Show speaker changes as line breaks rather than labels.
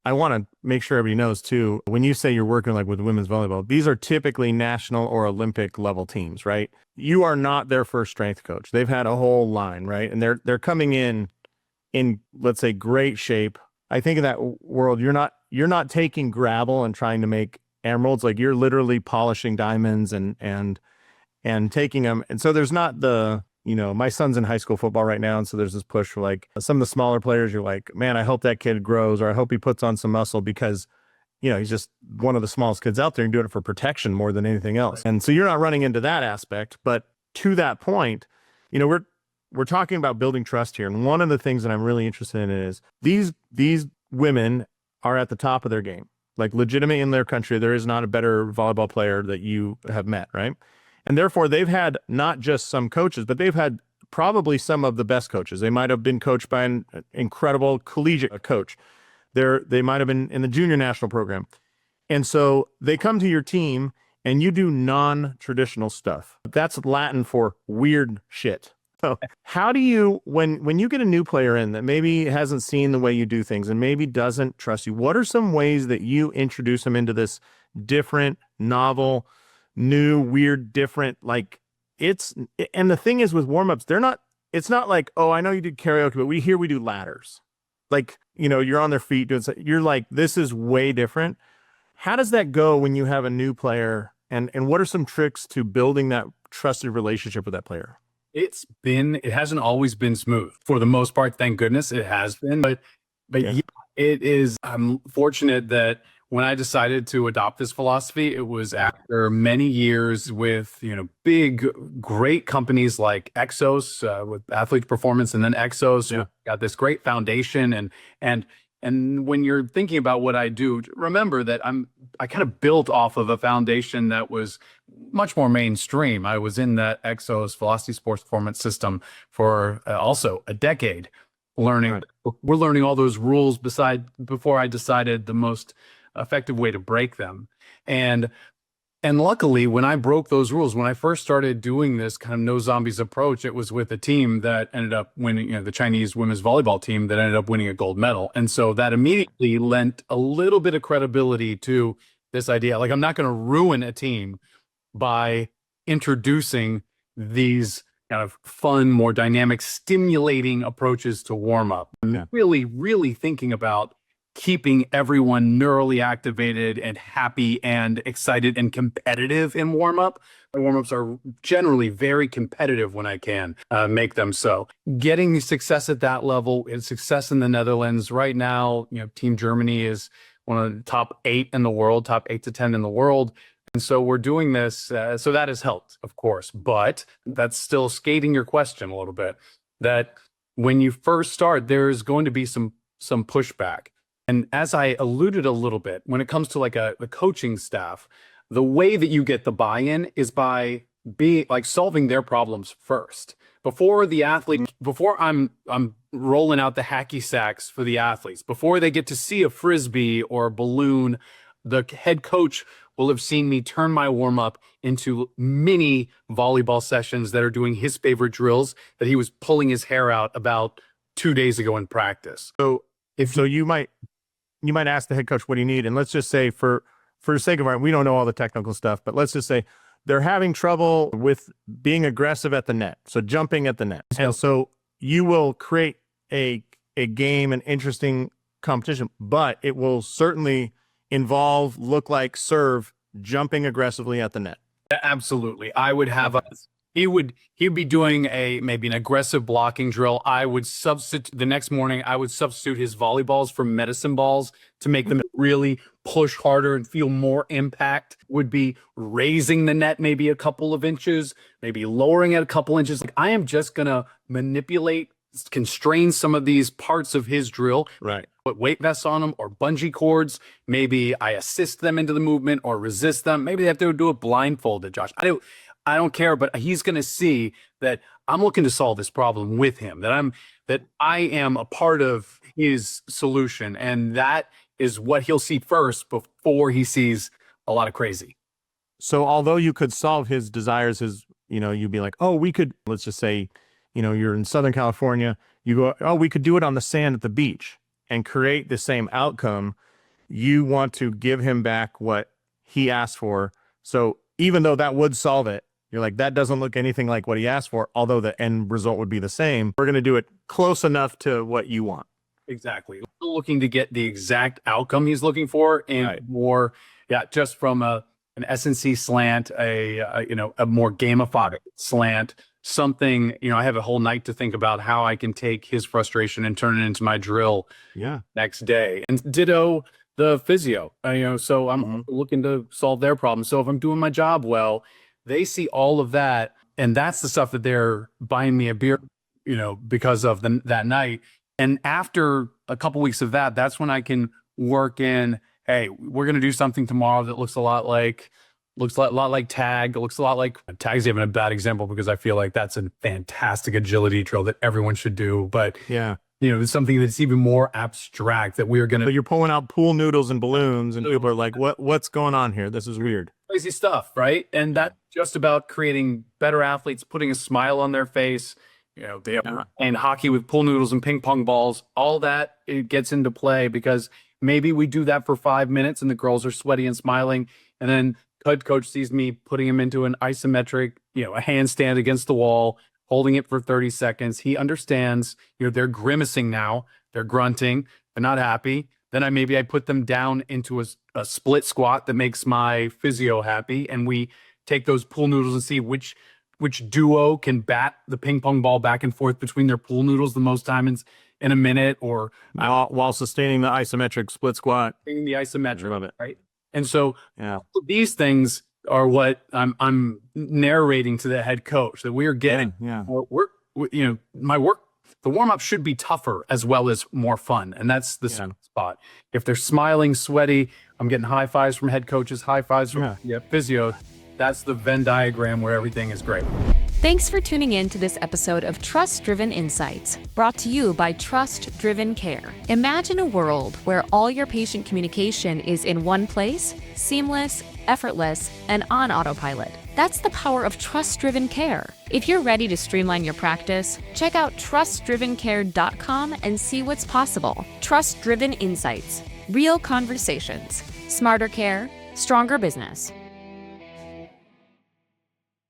I want to make sure everybody knows too, when you say you're working like with women's volleyball, these are typically national or Olympic level teams, right? You are not their first strength coach. They've had a whole line, right? And they're coming in, let's say, great shape. I think in that world, you're not taking gravel and trying to make emeralds. Like you're literally polishing diamonds and taking them. And so there's not my son's in high school football right now. And so there's this push for like some of the smaller players. You're like, man, I hope that kid grows, or I hope he puts on some muscle because, he's just one of the smallest kids out there and doing it for protection more than anything else. And so you're not running into that aspect. But to that point, we're talking about building trust here. And one of the things that I'm really interested in is these women are at the top of their game, like legitimate in their country. There is not a better volleyball player that you have met, right? And therefore, they've had not just some coaches, but they've had probably some of the best coaches. They might have been coached by an incredible collegiate coach. They might have been in the junior national program. And so they come to your team and you do non-traditional stuff. That's Latin for weird shit. So how do you, when you get a new player in that maybe hasn't seen the way you do things and maybe doesn't trust you, what are some ways that you introduce them into this different, novel, new, weird, different, and the thing is with warm-ups, it's not like, oh, I know you did karaoke, but we do ladders. Like, you're on their feet doing something. You're like, this is way different. How does that go when you have a new player? And what are some tricks to building that trusted relationship with that player?
It hasn't always been smooth for the most part. Thank goodness it has been, but yeah, it is. I'm fortunate that when I decided to adopt this philosophy, it was after many years with, big, great companies like Exos with Athlete Performance, and then Exos got this great foundation. And when you're thinking about what I do, remember that I kind of built off of a foundation that was much more mainstream. I was in that Exos Velocity Sports Performance system for also a decade, learning. Right. We're learning all those rules before I decided the most effective way to break them. And luckily, when I broke those rules, when I first started doing this kind of no zombies approach, it was with a team that ended up winning, the Chinese women's volleyball team that ended up winning a gold medal. And so that immediately lent a little bit of credibility to this idea. Like, I'm not going to ruin a team by introducing these kind of fun, more dynamic, stimulating approaches to warm up. I'm really, really thinking about keeping everyone neurally activated and happy and excited and competitive in warm-up. My warm-ups are generally very competitive when I can make them so. Getting success at that level and success in the Netherlands right now, Team Germany is one of the top 8 in the world, top 8 to 10 in the world. And so we're doing this, so that has helped, of course, but that's still skating your question a little bit, that when you first start, there's going to be some pushback. And as I alluded a little bit, when it comes to the coaching staff, the way that you get the buy-in is by solving their problems first. Before the athlete, before I'm rolling out the hacky sacks for the athletes, before they get to see a frisbee or a balloon, the head coach will have seen me turn my warm-up into mini volleyball sessions that are doing his favorite drills that he was pulling his hair out about 2 days ago in practice.
So you might ask the head coach, what do you need? And let's just say for the sake of we don't know all the technical stuff, but let's just say they're having trouble with being aggressive at the net. So jumping at the net. And so you will create a game, an interesting competition, but it will certainly involve, look like, serve, jumping aggressively at the net.
Absolutely. I would have he'd be doing maybe an aggressive blocking drill. I would substitute the next morning. I would substitute his volleyballs for medicine balls to make them really push harder and feel more impact. Would be raising the net maybe a couple of inches, maybe lowering it a couple inches. Like, I am just gonna manipulate, constrain some of these parts of his drill.
Right.
Put weight vests on them or bungee cords. Maybe I assist them into the movement or resist them. Maybe they have to do it blindfolded, Josh. I don't care, but he's going to see that I'm looking to solve this problem with him, that I am a part of his solution. And that is what he'll see first before he sees a lot of crazy.
So although you could solve his desires, you'd be like, oh, we could, let's just say, you're in Southern California, you go, oh, we could do it on the sand at the beach and create the same outcome. You want to give him back what he asked for. So even though that would solve it, you're like, that doesn't look anything like what he asked for, although the end result would be the same. We're going to do it close enough to what you want.
Exactly. We're looking to get the exact outcome he's looking for, and more, just from an S&C slant, a more gamified slant, something, I have a whole night to think about how I can take his frustration and turn it into my drill next day. And ditto the physio, so I'm looking to solve their problem. So if I'm doing my job well, they see all of that, and that's the stuff that they're buying me a beer, because of that night. And after a couple weeks of that, that's when I can work in, hey, we're going to do something tomorrow that looks a lot like tag. It looks a lot like tag's even a bad example because I feel like that's a fantastic agility drill that everyone should do. But it's something that's even more abstract that we're going to.
So you're pulling out pool noodles and balloons, and people are like, what's going on here? This is weird.
Crazy stuff, right? And that's just about creating better athletes, putting a smile on their face. They are playing hockey with pool noodles and ping pong balls. All that, it gets into play because maybe we do that for 5 minutes and the girls are sweaty and smiling. And then head coach sees me putting him into an isometric, a handstand against the wall, holding it for 30 seconds. He understands, they're grimacing now. They're grunting. They're not happy. Then I put them down into a split squat that makes my physio happy. And we take those pool noodles and see which duo can bat the ping pong ball back and forth between their pool noodles the most time in a minute, or
while sustaining the isometric split squat.
The isometric,
love it.
Right? And so these things are what I'm narrating to the head coach that we are getting. The warm-up should be tougher as well as more fun. And that's the spot. If they're smiling, sweaty, I'm getting high fives from head coaches, high fives from physio. That's the Venn diagram where everything is great.
Thanks for tuning in to this episode of Trust Driven Insights, brought to you by Trust Driven Care. Imagine a world where all your patient communication is in one place, seamless, effortless, and on autopilot. That's the power of Trust Driven Care. If you're ready to streamline your practice, check out trustdrivencare.com and see what's possible. Trust Driven Insights, real conversations, smarter care, stronger business.